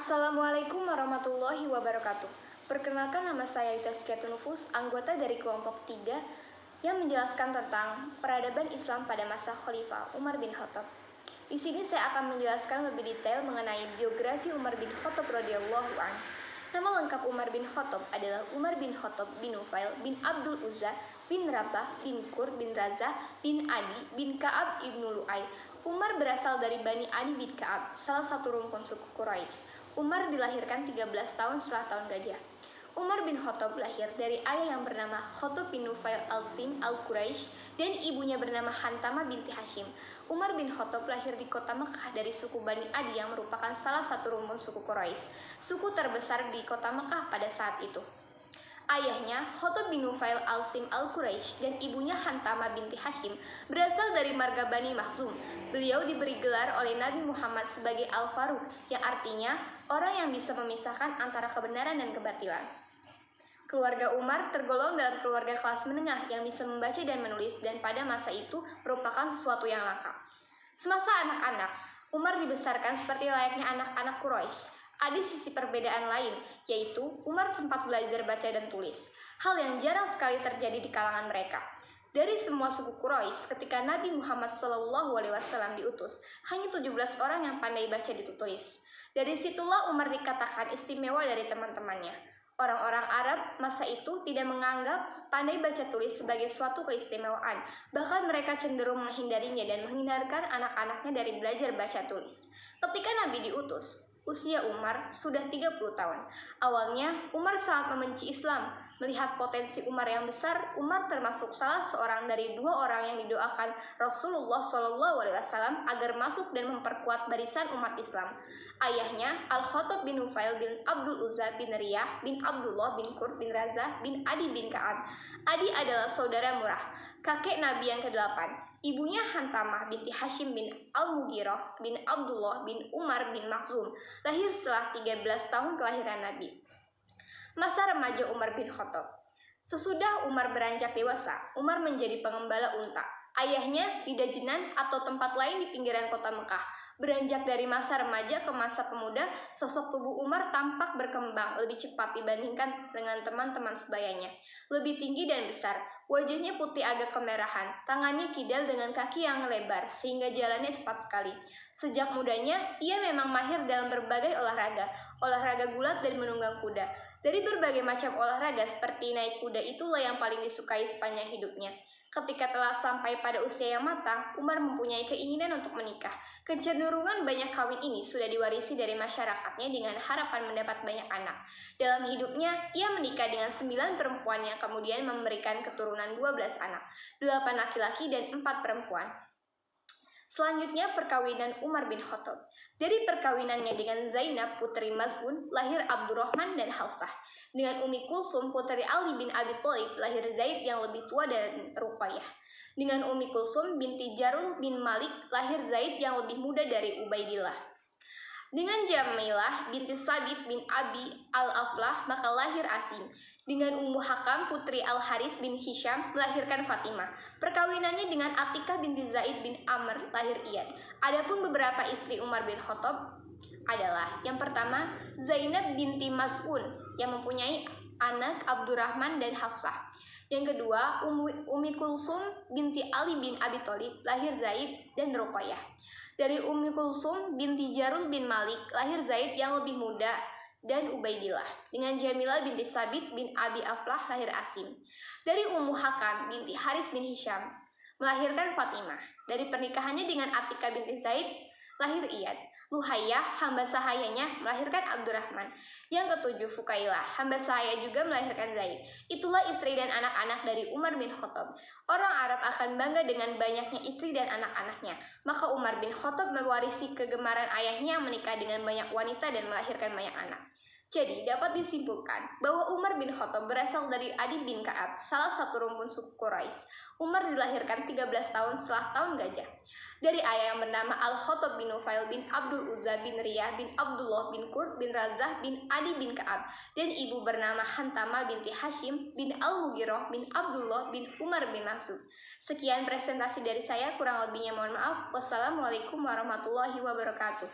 Assalamualaikum warahmatullahi wabarakatuh. Perkenalkan, nama saya Yuta Skiatunufus, anggota dari kelompok 3 yang menjelaskan tentang peradaban Islam pada masa Khalifah Umar bin Khattab. Di sini saya akan menjelaskan lebih detail mengenai biografi Umar bin Khattab radhiyallahu anhu. Nama lengkap Umar bin Khattab adalah Umar bin Khattab bin Nufail bin Abdul Uzza bin Rabah bin Qur bin Razah bin Adi bin Ka'ab ibnu Lu'ay. Umar berasal dari Bani Adi bin Ka'ab, salah satu rumpun suku Quraisy. Umar dilahirkan 13 tahun setelah tahun gajah. Umar bin Khattab lahir dari ayah yang bernama Khattab bin Nufail al-Sim al-Quraisy dan ibunya bernama Hantama binti Hashim. Umar bin Khattab lahir di kota Mekah dari suku Bani Adi yang merupakan salah satu rumpun suku Quraisy, suku terbesar di kota Mekah pada saat itu. Ayahnya, Khattab bin Nufail al-Sim al-Quraisy dan ibunya Hantama binti Hashim berasal dari marga Bani Makhzum. Beliau diberi gelar oleh Nabi Muhammad sebagai Al-Faruq, yang artinya orang yang bisa memisahkan antara kebenaran dan kebatilan. Keluarga Umar tergolong dalam keluarga kelas menengah yang bisa membaca dan menulis, dan pada masa itu merupakan sesuatu yang langka. Semasa anak-anak, Umar dibesarkan seperti layaknya anak-anak Quraisy. Ada sisi perbedaan lain, yaitu Umar sempat belajar baca dan tulis, hal yang jarang sekali terjadi di kalangan mereka. Dari semua suku Quraisy, ketika Nabi Muhammad SAW diutus, hanya 17 orang yang pandai baca dan tulis. Dari situlah Umar dikatakan istimewa dari teman-temannya. Orang-orang Arab masa itu tidak menganggap pandai baca tulis sebagai suatu keistimewaan, bahkan mereka cenderung menghindarinya dan menghindarkan anak-anaknya dari belajar baca tulis. Ketika Nabi diutus, usia Umar sudah 30 tahun. Awalnya, Umar sangat membenci Islam. Melihat potensi Umar yang besar, Umar termasuk salah seorang dari 2 orang yang didoakan Rasulullah SAW agar masuk dan memperkuat barisan umat Islam. Ayahnya, Al-Khattab bin Nufail bin Abdul Uzza bin Riyah bin Abdullah bin Qur bin Razah bin Adi bin Ka'ab. Adi adalah saudara murah, kakek Nabi yang ke-8. Ibunya Hantamah binti Hashim bin Al-Mughirah bin Abdullah bin Umar bin Makhzum, lahir setelah 13 tahun kelahiran Nabi. Masa remaja Umar bin Khattab. Sesudah Umar beranjak dewasa, Umar menjadi pengembala unta. Ayahnya di Dajnan atau tempat lain di pinggiran kota Mekah. Beranjak dari masa remaja ke masa pemuda, sosok tubuh Umar tampak berkembang lebih cepat dibandingkan dengan teman-teman sebayanya. Lebih tinggi dan besar, wajahnya putih agak kemerahan, tangannya kidal dengan kaki yang lebar sehingga jalannya cepat sekali. Sejak mudanya, ia memang mahir dalam berbagai olahraga gulat dan menunggang kuda. Dari berbagai macam olahraga seperti naik kuda itulah yang paling disukai sepanjang hidupnya. Ketika telah sampai pada usia yang matang, Umar mempunyai keinginan untuk menikah. Kecenderungan banyak kawin ini sudah diwarisi dari masyarakatnya dengan harapan mendapat banyak anak. Dalam hidupnya, ia menikah dengan 9 perempuan yang kemudian memberikan keturunan 12 anak, 8 laki-laki dan 4 perempuan. Selanjutnya, perkawinan Umar bin Khattab. Dari perkawinannya dengan Zainab putri Maz'un, lahir Abdurrahman dan Hafsah. Dengan Ummi Kulsum putri Ali bin Abi Thalib, lahir Zaid yang lebih tua dan Ruqayyah. Dengan Ummi Kulsum binti Jarul bin Malik, lahir Zaid yang lebih muda dari Ubaidillah. Dengan Jamilah binti Sabit bin Abi al-Aflah, maka lahir Asim. Dengan Ummu Hakam putri Al-Haris bin Hisham, melahirkan Fatimah. Perkawinannya dengan Atikah binti Zaid bin Amr, lahir Iyad. Adapun beberapa istri Umar bin Khattab adalah: yang pertama, Zainab binti Mas'un yang mempunyai anak Abdurrahman dan Hafsah. Yang kedua, Ummi Kulsum binti Ali bin Abi Thalib, lahir Zaid dan Ruqayyah. Dari Ummi Kulsum binti Jarul bin Malik, lahir Zaid yang lebih muda dan Ubaidillah. Dengan Jamilah binti Sabit bin Abi Aflah, lahir Asim. Dari Ummu Hakam binti Haris bin Hisham, melahirkan Fatimah. Dari pernikahannya dengan Atikah binti Zaid, lahir Iyad. Luhayyah, hamba sahayanya, melahirkan Abdurrahman. Yang ketujuh, Fukailah, hamba sahaya juga melahirkan Zaid. Itulah istri dan anak-anak dari Umar bin Khattab. Orang Arab akan bangga dengan banyaknya istri dan anak-anaknya. Maka Umar bin Khattab mewarisi kegemaran ayahnya yang menikah dengan banyak wanita dan melahirkan banyak anak. Jadi, dapat disimpulkan bahwa Umar bin Khattab berasal dari Adi bin Ka'ab, salah satu rumpun suku Quraisy. Umar dilahirkan 13 tahun setelah tahun gajah. Dari ayah yang bernama Al-Khattab bin Nufail bin Abdul Uzza bin Riyah bin Abdullah bin Qur bin Razah bin Adi bin Ka'ab, dan ibu bernama Hantama binti Hashim bin Al-Mughirah bin Abdullah bin Umar bin Mas'ud. Sekian presentasi dari saya, kurang lebihnya mohon maaf. Wassalamualaikum warahmatullahi wabarakatuh.